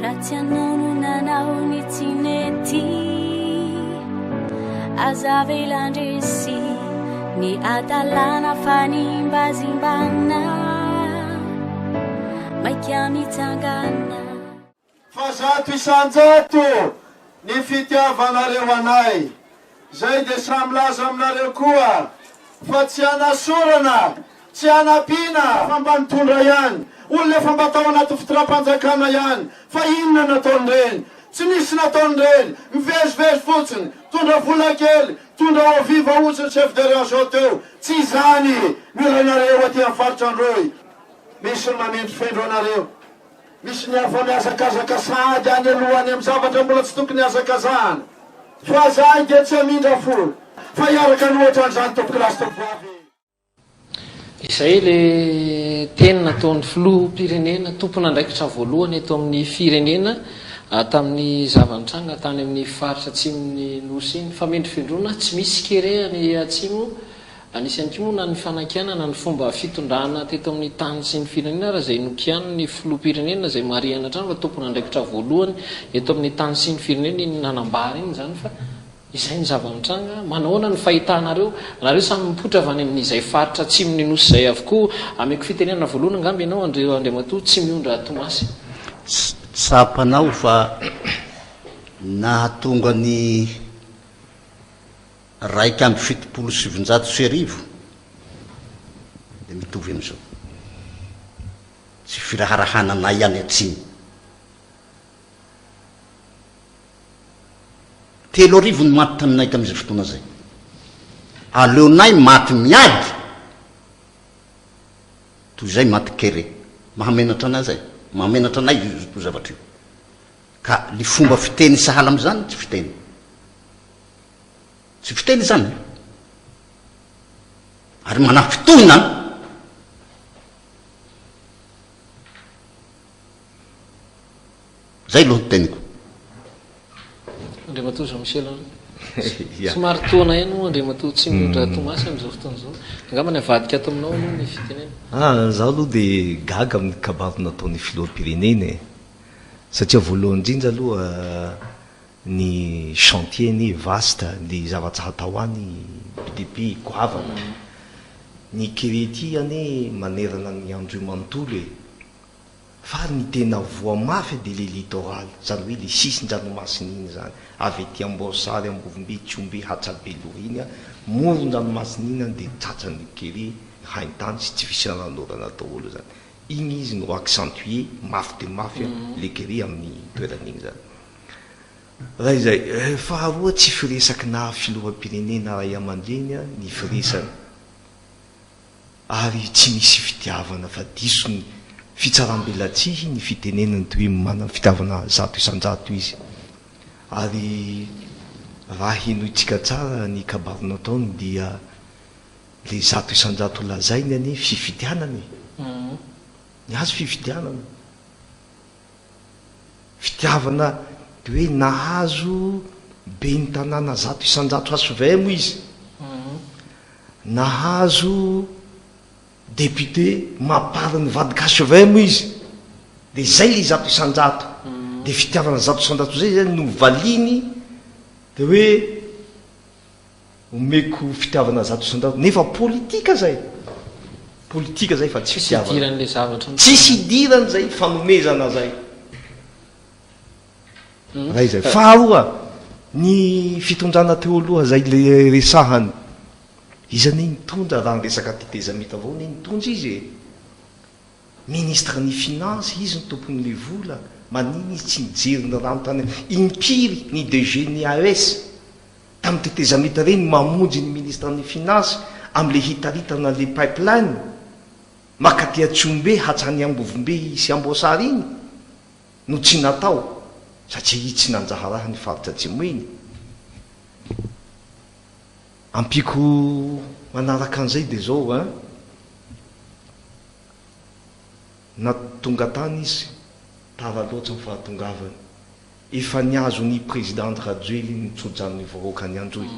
Ratianonu nanaoni tineti azavelandresi ni atalana fanimbazimbana maikiamitangana fa zato isanjato ny fitiavanareo anay zay de samy laza aminareo koa fa tsy anasorana tsy anapina famba mitondra ihany olona efa mba tao anaty fitram-panjakana ihany fa inona nataon'ireny tsy nisy nataon'ireny mivezivezy fotsiny tondra vola kely tondra oviva otsiny chef de région teo tsy izany miranareo aty amin'ny faritran-droy misy ny manendry fendro anareo misy ny afa miazakazaka sady any alohany amin'ny zavatra mbola tsy tokony azakazahana fa zahay de tsy amindra fo fa iaraka loatra an'izany tompoky lasy tompovavy izay le teny nataon'ny filoham-pirenena tompona andraikitra voalohany eto amin'ny firenena tamin'ny zavantranga tany amin'ny faritra atsimon'ny nosy iny fa mendry fendrona tsy misy kerehany atsimo anisan'ny moa na ny fanakianana ny fomba fitondrana teto amin'ny tany sy ny firenena raha zay nokiany ny filoham-pirenena zay mariana trano fa tompona andraikitra voalohany eto amin'ny tany sy ny firenena iny nanambara iny zany fa izay ny zava-mitranga manahoana ny fahitanareo nareo samy mipotra avy any amin'izay faritra tsy mininosy zay avokoa ameko fitenenana voalohany angamby ianao andriamatoa tsy miondra tomasy tsapanao fa nahatonga ny raiky amby 770 de mitovy am'izao tsy firaharahanana ihany atsiny 3 ny maty taminay tam'izay fotoana zay aleonay maty miady toy zay maty kere mahamenatra anay zay mahamenatra anay to zavatra io ka ny fomba fiteny sahala am'izany tsy fiteny zany ary manafitohina zay aloha ny teniko andriamatoa za michel somary toana eno andriamatoa tsy miondra tomasy am'izao fotoana zao angambany avadika ato aminao aloha ny fitenena zaho aloha de gaga amin'ny kabaro nataon'ny filoham-pirenena satria voalohany indrindra aloha ny chantier ny vaste ny zavatra hatao any BDP goavana ny kerety ane manerana ny andro manontolo fa ny tena voa mafy de le littoral zany hoe le sisin-dranomasina iny zany avy ety Ambosary Ambovimbe Tsiombe Hatsabelo iny moron-dranomasina iny de tratran'ny kere haintany sy tsy visy nanorana daholo zany igny izy no accentuer mafy de mafy le kere amin'ny toeran'igny zany raha izay faharoa tsy firesaky na filoham-pirenena ray aman-dreny ny firesany ary tsy misy fitiavana fa diso ny fitsaram-belatsihy ny fitenenany toy hoe manana fitiavana zato isan-jato izy ary raha hinoitsika tsara ny kabarona ataony dia le zato isan-jato lazainy ane fifidianany ny azo fifidianana fitiavana de hoe nahazo be ny tanàna zato isan-jato asovay mo izy nahazo député mapary ny vadikasovay mo izy de zay le zato isan-jato de fitiavana zato isan-jato zay zany no valiny de hoe omeko fitiavana zato isan-jato nefa politika zay fa tsy fitiavana tsisy idirany zay fanomezana zay raha izay faharoa ny fitondrana teo aloha zay le resahany izany nitondra raha nyresaka titezamita avao ny nitondra izy ministre ny finance izy ny tompon'le vola maniny izy tsy nijery ny rano tany impiry ny DG ny AES tamin'ny tetezamita reny mamonjy ny ministre ny finance am'le hitaritana le pipeline makaty Tsiombe hatrany Ambovimbe sy Ambosary iny no tsy natao satria i tsy nanjaharaha ny faritra atsimo iny ampiko manaraka an'izay de zao na tonga tany izy tara loatra ny fahatongavany efa niazo ny présidente Rajoely nitsodrano ny vahoaka ny androy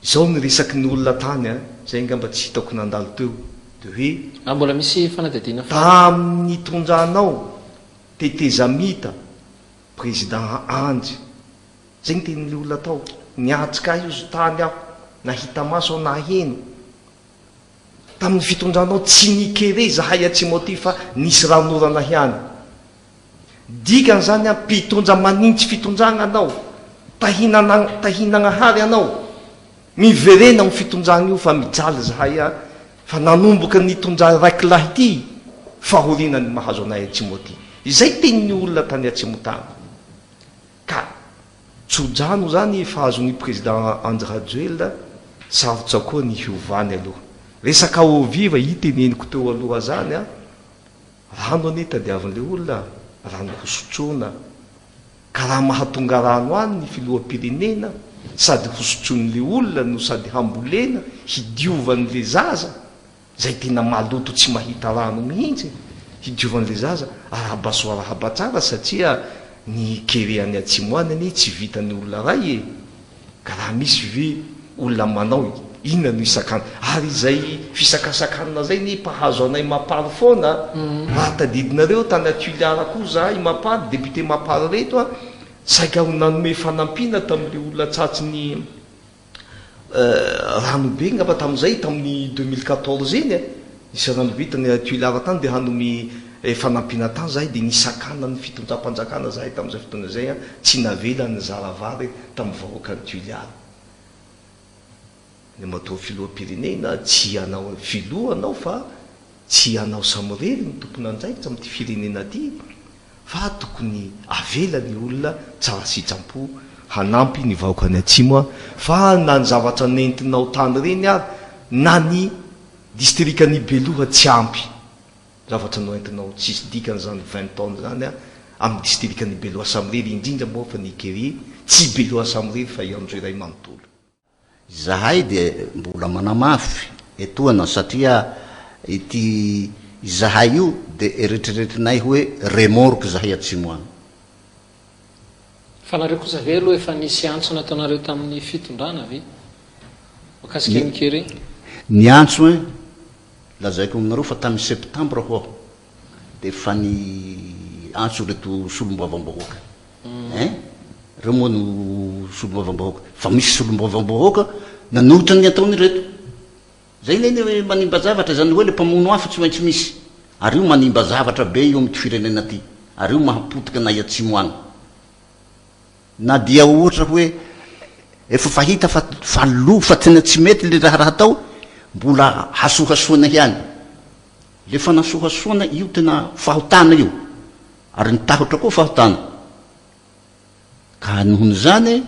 zao ny resaky ny olona tany zay ngamba tsy hitako nandalo teo de hoe mbola misy fanadadiana tamin'ny tondranao tetezamita président anjy zay ny tenin'le olona atao niatsika izy tany aho nahita maso aho naheno tamin'ny fitondranao tsy nikere zahay atsimoty fa nisy ranorana hiany dikany zany a mpitondra manintsy fitondrana anao tahinanahary anao miverena ny fitondrana io fa mijaly zahay a fa nanomboka nitondra raiky lahy ity fahorinany mahazo anay atsimoty izay tenin'ny olona tany atsimotany ka tsojano zany fahazon'ny président André Rajoelina sarotra koa ny hiovany aloha resaka oviva hiteneniko teo aloha zany a rano ane tadiavin'le olona rano hosotrona ka raha mahatonga rano any ny filoham-pirenena sady hosotrony'le olona no sady hambolena hidiovan'le zaza zay tena maloto tsy mahita rano mihitsy hidiovan'le zaza arahabaso arahabatsara satria ny kereany atsimoany ane tsy vitany olona ray e ka raha misy ve olona manao inona no isakana ary zay fisakasakanina zay ny mpahazo anay mapary foana raha tadidinareo tany atuliara koa zahay mapary député mapary reto a saika ho nanome fanampina tamin'le olona tsatsiny ranobe ngapa tamin'izay tamin'ny 2014 eny nisy ranobe tany atuliara tany de hanome fanampina tany zahay de nisakana ny fitondram-panjakana zahay tamin'izay fotoana zay a tsy navela ny zaravary tamin'ny vahoaka ny tuliara ny matao filoham-pirenena tsy anao filoha anao fa tsy anao samirery ny tompony anjaikitra am'ty firenena ty fa tokony avela ny olona tsara sitrampo hanampy ny vahoaka ny atsimo a fa na ny zavatra nentinao tany reny ary na ny distrikany beloha tsy ampy zavatra noentinao tsisy dikany zany 20 taona zany a amin'ny distrikany beloha samirery indrindra moa fa nikery tsy beloha samirery fa iandro iray manontolo zahay de mbola manamafy etoana satria ity zahay io de eritreretrinay hoe remorque zahay atsimoany fa nareo kosa ve aloha efa nisy antso nataonareo tamin'ny fitondrana ve makasika nikere ny antso e lazaiko aminareo fa tamin'ny septembre ho aho de fa ny antso reto solombavam-bahoaka reo moa no solombavam-bahoaka fa misy solombavam-bahoaka nanohitra ny ataony reto zay leny hoe manimba zavatra zany hoe le mpamono afo tsy maintsy misy ary io manimba zavatra be io amty firenena ty ary io mahapotika nay atsimo any na dia ohatra hoe efa fahita fa lo fa tena tsy mety le raha tao mbola hasohasoana hiany le fa nasohasoana io tena fahotana io ary nitahotra koa fahotana ka nohony zany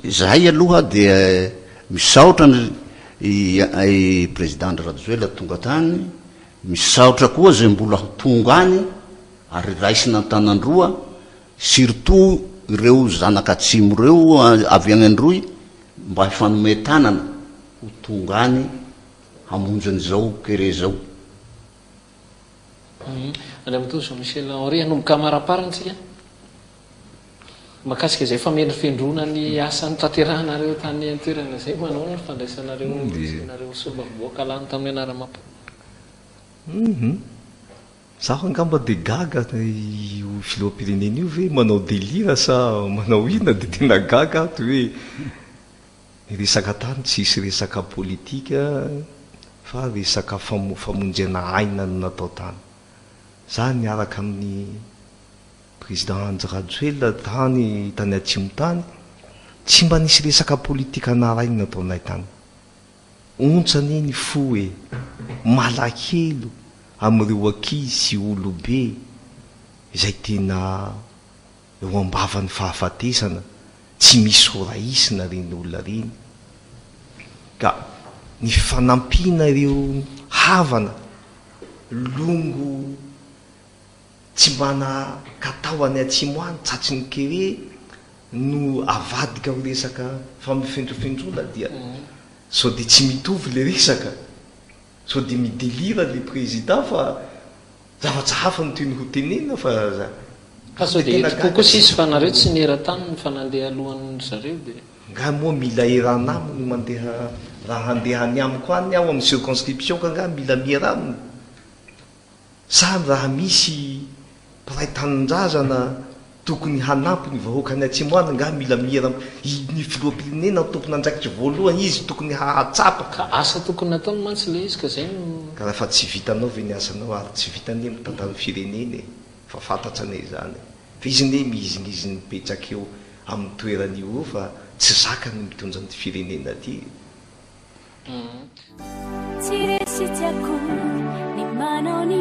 zahay aloha de misaotra i président Rajoelina tonga tany misaotra koa zay mbola tonga any ary raisina tanandroa surtout ireo zanakatsimo reo avy agnandroy mba hifanome tanana ho tonga any hamonjany zao kere zao any am'to so Michel Henry hanomboka maraparantsika makasika zay famendry fendrona ny asan'ny taterahanareo tany antoerana zay manao ny fandraisanareo nareo solombavam-bahoaka lany tamin'ny anara-mapo zaho angamba de gaga io filoham-pirenena io ve manao delira sa manao ina de tena gaga ato hoe resaka tany tsisy resaka politika fa resaka famonjena aina no natao tany za niaraka amin'ny président André Rajoelina tany atsimo tany tsy mba nisy resaka politika narainy nataonay tany ontsany ny fo e malakelo am'ireo ankizy sy olobe izay tena eo ambavany fahafatesana tsy misy horaisina reny olona reny ka ny fanampiana ireo havana longo tsy mana katao any atsimo any tsatsy ny kere no avadika ho resaka famifendrofendrona dia so de tsy mitovy le resaka so de midelira le président fa zavatra hafa no toy ny ho tenena fa so de kokoa sisy fa nareo tsy nera tany ny fanandeha alohan'ny zareo de nga moa mila eranamony mandeha raha handehany amiko any aho amin'ny circonscription ka nga mila mieramony samy raha misy mpiray tanin-drazana tokony hanampy ny vahoaka ny atsimoany nga mila mieramo ny filoam-pirenena tompony andraikitry voalohany izy tokony hahatsapa ka asa tokony nataony mantsy le izy ka zay no ka rahafa tsy vitanao ve ny asanao ary tsy vitany mitantara firenena e fa fantatra anay zany fa izy ne miizingizy ny petsaky eo amin'ny toeran'io eo fa tsy zakany mitondra ny firenena ty tsy resy tsy akory ny manao ny